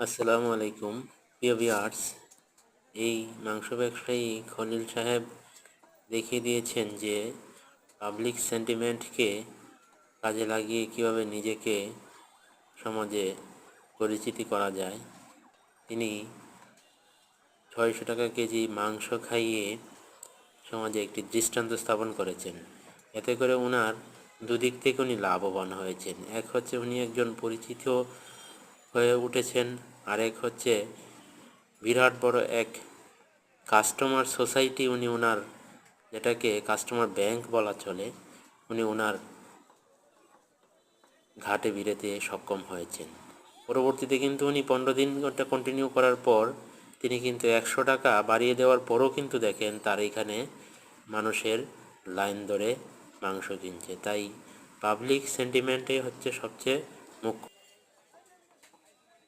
আসসালামু আলাইকুম প্রিয় ভিউয়ার্স। এই মাংস ব্যবসায়ী খলিল সাহেব দেখিয়ে দিয়েছেন যে পাবলিক সেন্টিমেন্টকে কাজে লাগিয়ে কিভাবে নিজেকে সমাজে পরিচিতি করা যায়। তিনি 600 টাকা কেজি মাংস খাইয়ে সমাজে একটি দৃষ্টান্ত স্থাপন করেছেন। এতে করে ওনার দুদিক থেকে উনি লাভবান হয়েছেন। এক হচ্ছে উনি একজন পরিচিত হয়ে উঠেছেন, আরেক হচ্ছে বিরাট বড় এক কাস্টমার সোসাইটি উনি ওনার, যেটাকে কাস্টমার ব্যাংক বলা চলে, উনি ওনার ঘাটে ভিড়াতে সক্ষম হয়েছেন। পরবর্তীতে কিন্তু উনি 15 দিন ওটা কন্টিনিউ করার পর তিনি কিন্তু 100 টাকা বাড়িয়ে দেওয়ার পরও কিন্তু দেখেন তার এখানে মানুষের লাইন ধরে মাংস কিনছে। তাই পাবলিক সেন্টিমেন্টে হচ্ছে সবচেয়ে মুখ্য।